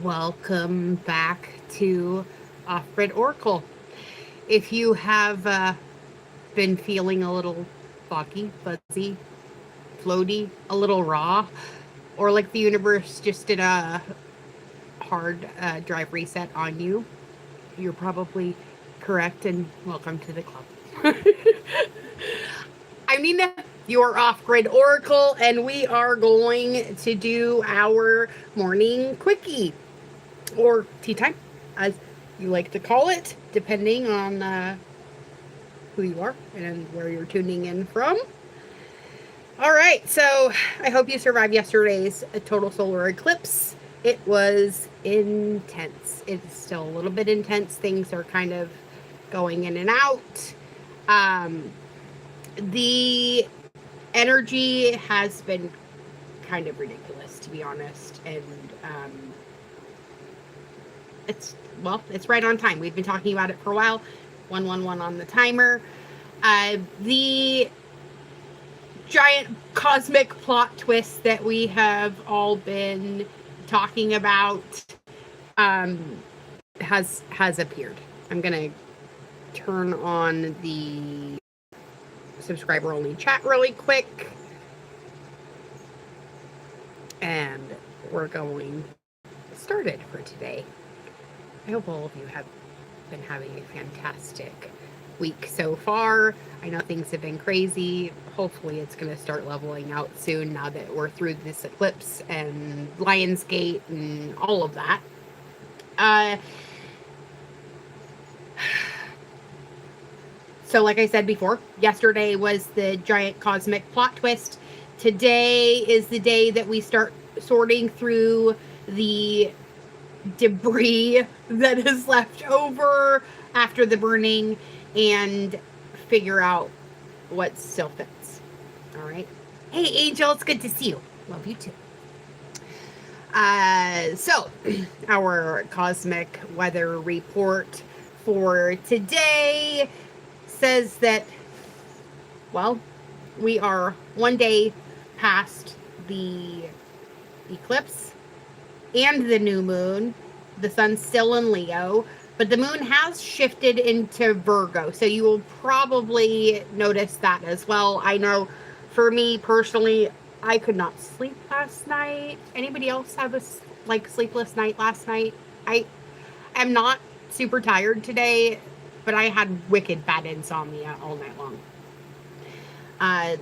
Welcome back to Off-Grid Oracle. If you have been feeling a little foggy, fuzzy, floaty, a little raw, or like the universe just did a hard drive reset on you, you're probably correct and welcome to the club. I'm Nina, your Off-Grid Oracle, and we are going to do our morning quickie, or tea time, as you like to call it, depending on who you are and where you're tuning in from. All right, so I hope you survived yesterday's total solar eclipse. It was intense. It's still a little bit intense. Things are kind of going in and out. The energy has been kind of ridiculous, to be honest, and it's right on time. We've been talking about it for a while. 111 on the timer. The giant cosmic plot twist that we have all been talking about has appeared. I'm gonna turn on the subscriber only chat really quick, and we're going started for today. I hope all of you have been having a fantastic week so far. I know things have been crazy. Hopefully it's going to start leveling out soon now that we're through this eclipse and Lionsgate and all of that. So like I said before, yesterday was the giant cosmic plot twist. Today is the day that we start sorting through the debris that is left over after the burning and figure out what still fits. All right. Hey, Angel, it's good to see you. Love you too. So our cosmic weather report for today says that, well, we are one day past the eclipse and the new moon. The sun's still in Leo, but the moon has shifted into Virgo, so you will probably notice that as well. I know for me personally, I could not sleep last night. Anybody else have a sleepless night last night? I am not super tired today, but I had wicked bad insomnia all night long. I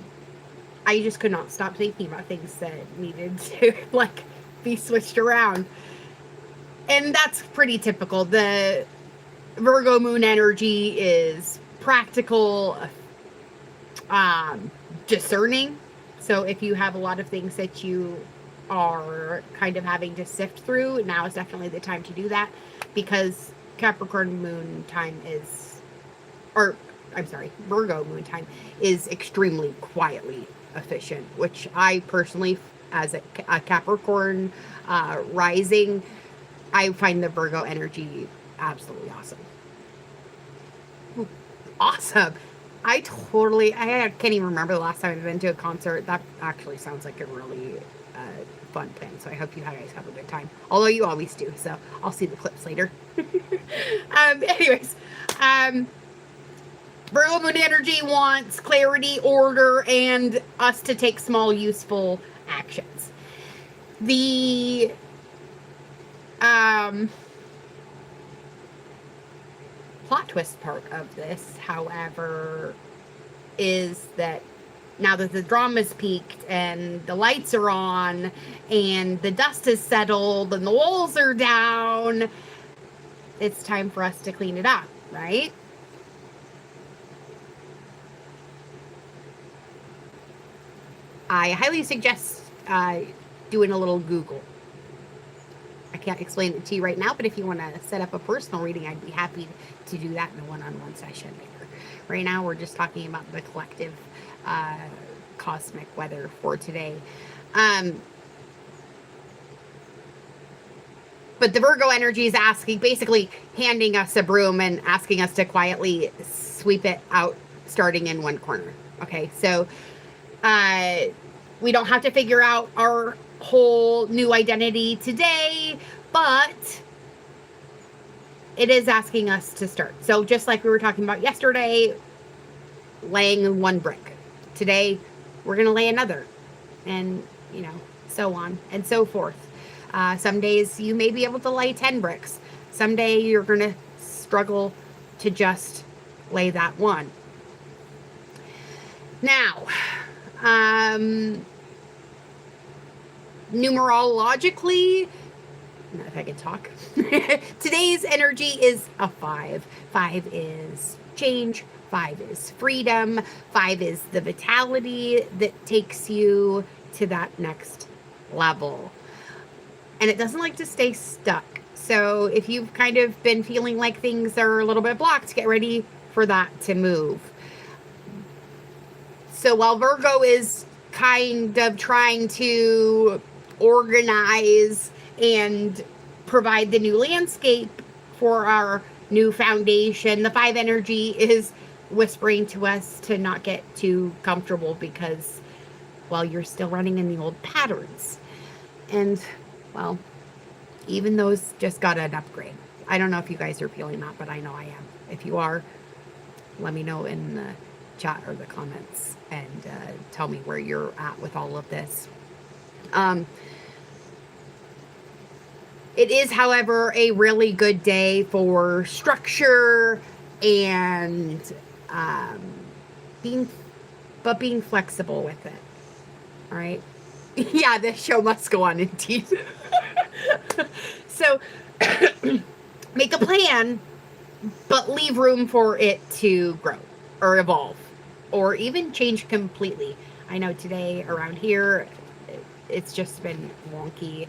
just could not stop thinking about things that needed to be switched around. And that's pretty typical. The Virgo moon energy is practical, discerning. So if you have a lot of things that you are kind of having to sift through, now is definitely the time to do that, because Capricorn moon time Virgo moon time is extremely quietly efficient, which I personally, as a Capricorn rising, I find the Virgo energy absolutely awesome. Awesome. I can't even remember the last time I've been to a concert. That actually sounds like a really fun thing. So I hope you guys have a good time. Although you always do. So I'll see the clips later. Anyways, Virgo moon energy wants clarity, order, and us to take small, useful actions. The plot twist part of this, however, is that now that the drama's peaked and the lights are on and the dust is settled and the walls are down, it's time for us to clean it up, right? I highly suggest doing a little Google. I can't explain it to you right now, but if you want to set up a personal reading, I'd be happy to do that in a one-on-one session later. Right now, we're just talking about the collective cosmic weather for today. But the Virgo energy is basically handing us a broom and asking us to quietly sweep it out, starting in one corner. Okay, so we don't have to figure out our whole new identity today. But it is asking us to start. So just like we were talking about yesterday, laying one brick. Today, we're going to lay another. And, so on and so forth. Some days you may be able to lay 10 bricks. Someday you're going to struggle to just lay that one. Now, numerologically, if I can talk, today's energy is a 5. 5 is change. 5 is freedom. 5 is the vitality that takes you to that next level. And it doesn't like to stay stuck. So if you've kind of been feeling like things are a little bit blocked, get ready for that to move. So while Virgo is kind of trying to organize and provide the new landscape for our new foundation, the 5 energy is whispering to us to not get too comfortable because, well, you're still running in the old patterns. And, well, even those just got an upgrade. I don't know if you guys are feeling that, but I know I am. If you are, let me know in the chat or the comments and tell me where you're at with all of this. It is, however, a really good day for structure and being flexible with it. All right. Yeah, the show must go on indeed. So make a plan, but leave room for it to grow or evolve or even change completely. I know today around here, it's just been wonky.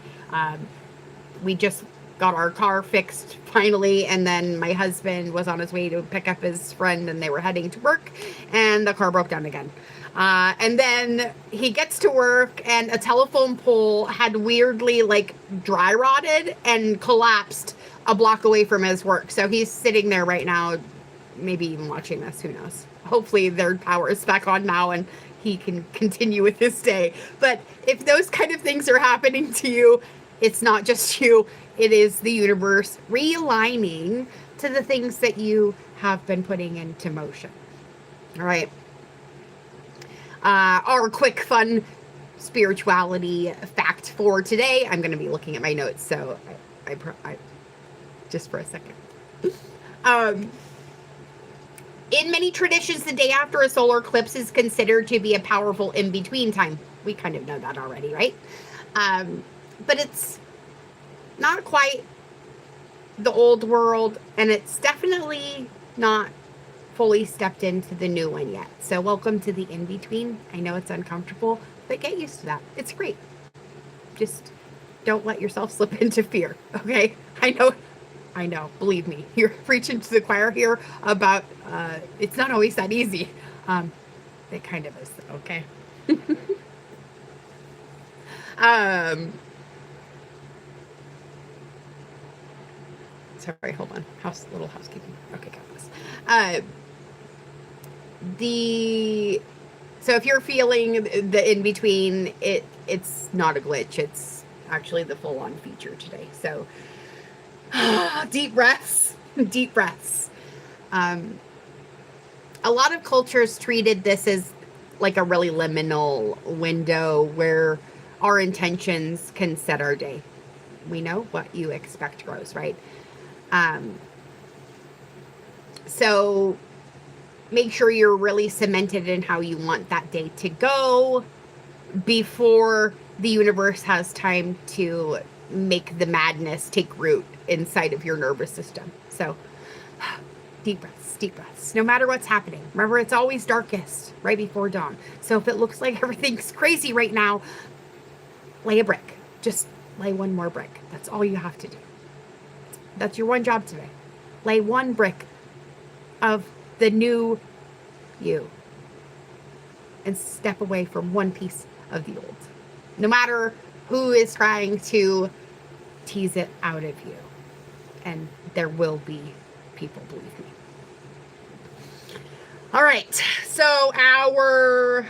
We just got our car fixed finally, and then my husband was on his way to pick up his friend and they were heading to work and the car broke down again. And then he gets to work and a telephone pole had weirdly dry rotted and collapsed a block away from his work. So he's sitting there right now, maybe even watching this, who knows. Hopefully their power is back on now and he can continue with his day. But if those kind of things are happening to you, it's not just you, it is the universe realigning to the things that you have been putting into motion. All right. Our quick, fun spirituality fact for today. I'm going to be looking at my notes, so I just for a second. In many traditions, the day after a solar eclipse is considered to be a powerful in-between time. We kind of know that already, right? But it's not quite the old world, and it's definitely not fully stepped into the new one yet. So welcome to the in-between. I know it's uncomfortable, but get used to that. It's great. Just don't let yourself slip into fear, okay? I know, believe me. You're preaching to the choir here about it's not always that easy. It kind of is, okay? Sorry, hold on. Little housekeeping. Okay, got this. So if you're feeling the in-between, it's not a glitch. It's actually the full-on feature today. So deep breaths, deep breaths. A lot of cultures treated this as like a really liminal window where our intentions can set our day. We know what you expect grows, right? So make sure you're really cemented in how you want that day to go before the universe has time to make the madness take root inside of your nervous system. So deep breaths, deep breaths. No matter what's happening. Remember, it's always darkest right before dawn. So if it looks like everything's crazy right now, lay a brick. Just lay one more brick. That's all you have to do. That's your one job today. Lay one brick of the new you and step away from one piece of the old. No matter who is trying to tease it out of you. And there will be people, believe me. All right. So our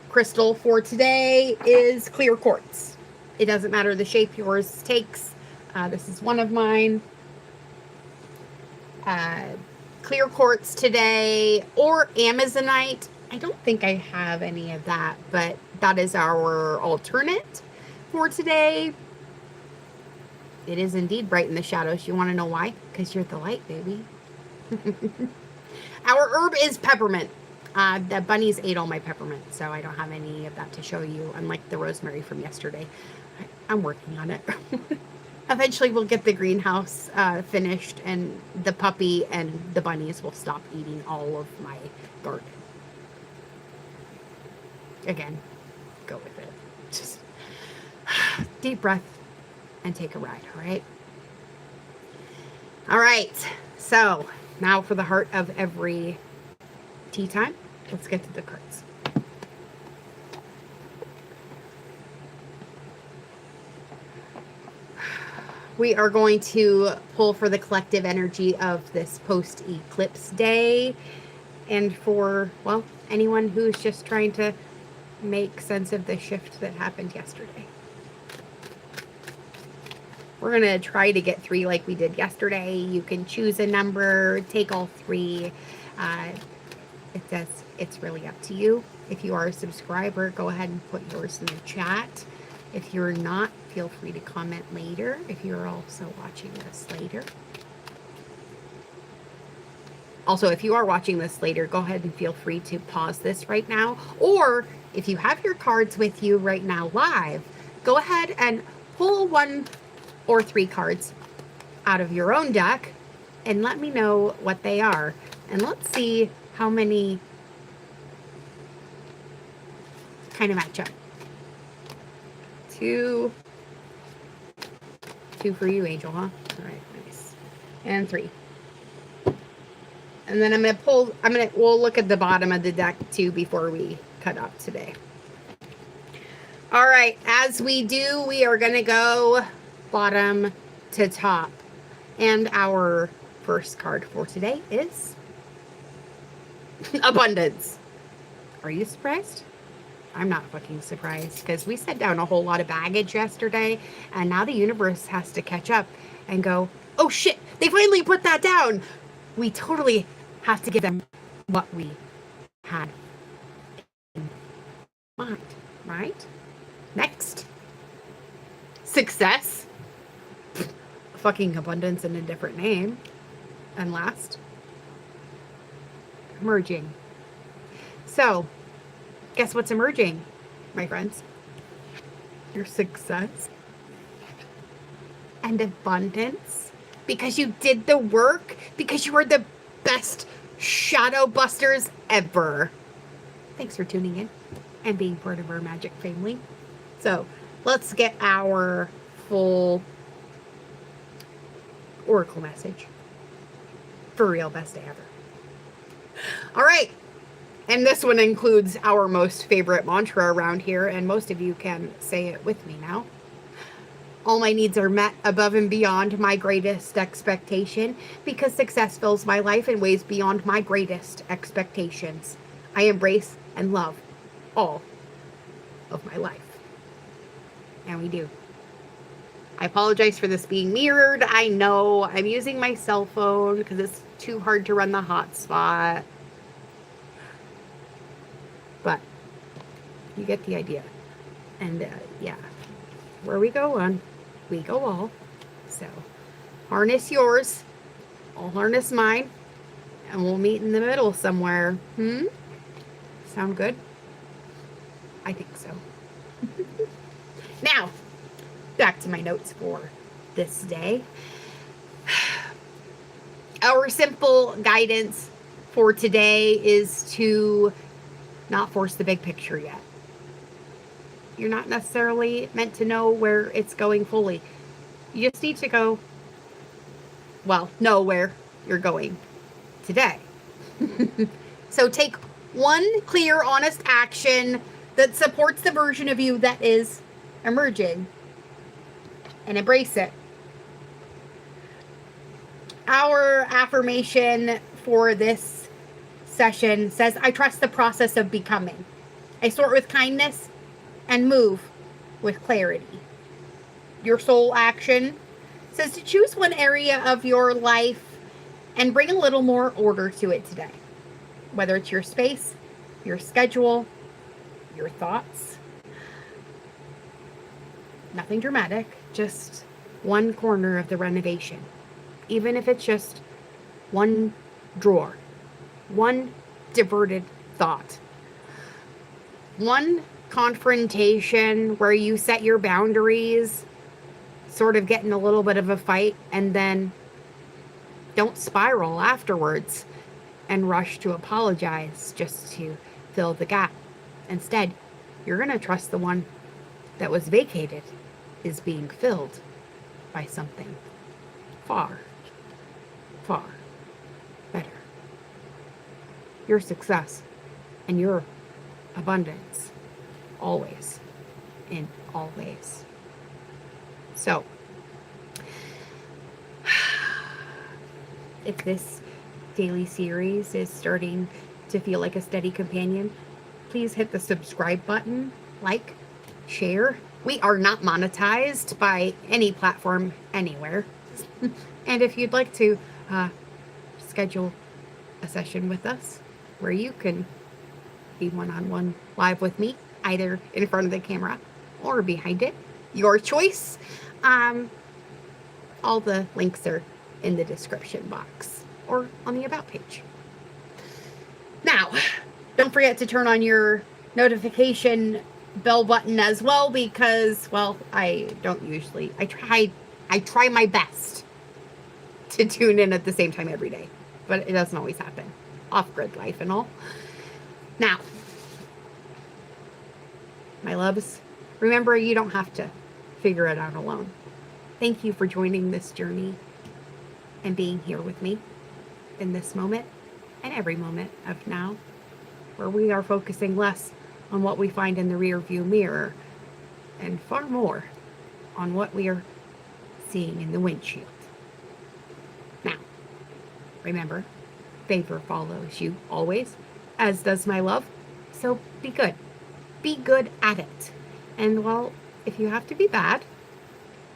crystal for today is clear quartz. It doesn't matter the shape yours takes. This is one of mine. Clear quartz today, or Amazonite. I don't think I have any of that, but that is our alternate for today. It is indeed bright in the shadows. You want to know why? Because you're the light, baby. Our herb is peppermint. The bunnies ate all my peppermint, so I don't have any of that to show you, unlike the rosemary from yesterday. I'm working on it. Eventually we'll get the greenhouse finished, and the puppy and the bunnies will stop eating all of my garden. Again, go with it. Just deep breath and take a ride, all right? All right, so now for the heart of every tea time. Let's get to the cards. We are going to pull for the collective energy of this post-eclipse day, and for, well, anyone who's just trying to make sense of the shift that happened yesterday. We're going to try to get 3 like we did yesterday. You can choose a number, take all 3. It's really up to you. If you are a subscriber, go ahead and put yours in the chat. If you're not, feel free to comment later if you're also watching this later. Also, if you are watching this later, go ahead and feel free to pause this right now. Or if you have your cards with you right now live, go ahead and pull 1 or 3 cards out of your own deck and let me know what they are. And let's see how many kind of match up. 2 for you, Angel, huh? All right, nice. And 3. And then we'll look at the bottom of the deck too before we cut up today. All right, as we do, we are going to go bottom to top. And our first card for today is abundance. Are you surprised? I'm not fucking surprised, because we set down a whole lot of baggage yesterday, and now the universe has to catch up and go, oh shit, they finally put that down. We totally have to give them what we had in mind, right? Next, success. Fucking abundance in a different name. And last, emerging. So, guess what's emerging, my friends? Your success and abundance, because you did the work, because you are the best shadow busters ever. Thanks for tuning in and being part of our magic family. So let's get our full oracle message. For real, best day ever. All right. And this one includes our most favorite mantra around here, and most of you can say it with me now. All my needs are met above and beyond my greatest expectation, because success fills my life in ways beyond my greatest expectations. I embrace and love all of my life. And we do. I apologize for this being mirrored. I know I'm using my cell phone because it's too hard to run the hotspot. But you get the idea. And yeah, where we go on, we go all. So harness yours, I'll harness mine, and we'll meet in the middle somewhere. Sound good? I think so. Now, back to my notes for this day. Our simple guidance for today is to not force the big picture yet. You're not necessarily meant to know where it's going fully. You just need to go, well, know where you're going today. So take one clear, honest action that supports the version of you that is emerging, and embrace it. Our affirmation for this session says, I trust the process of becoming. I sort with kindness and move with clarity. Your soul action It says to choose one area of your life and bring a little more order to it today. Whether it's your space, your schedule, your thoughts. Nothing dramatic, just one corner of the renovation. Even if it's just one drawer, one diverted thought, one confrontation where you set your boundaries, sort of get in a little bit of a fight, and then don't spiral afterwards and rush to apologize just to fill the gap. Instead, you're going to trust the one that was vacated is being filled by something far, far better. Your success and your abundance, always, in all ways. So, if this daily series is starting to feel like a steady companion, please hit the subscribe button, like, share. We are not monetized by any platform anywhere. And if you'd like to schedule a session with us where you can be one-on-one live with me, either in front of the camera or behind it, your choice. All the links are in the description box or on the About page. Now, don't forget to turn on your notification bell button as well, because, well, I try my best to tune in at the same time every day, but it doesn't always happen. Off-grid life and all. Now, my loves, remember, you don't have to figure it out alone. Thank you for joining this journey and being here with me in this moment and every moment of now, where we are focusing less on what we find in the rear view mirror and far more on what we are seeing in the windshield. Now, remember, favor follows you always, as does my love. So be good. Be good at it. And well, if you have to be bad,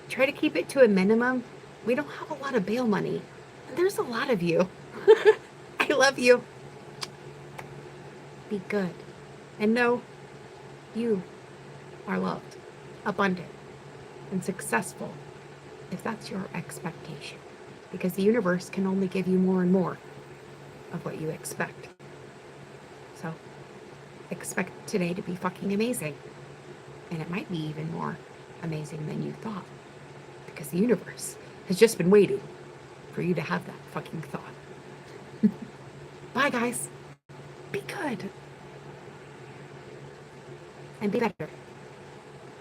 try to keep it to a minimum. We don't have a lot of bail money. And there's a lot of you. I love you. Be good. And know you are loved, abundant, and successful if that's your expectation. Because the universe can only give you more and more of what you expect. So expect today to be fucking amazing. And it might be even more amazing than you thought. Because the universe has just been waiting for you to have that fucking thought. Bye, guys. Be good. And be better.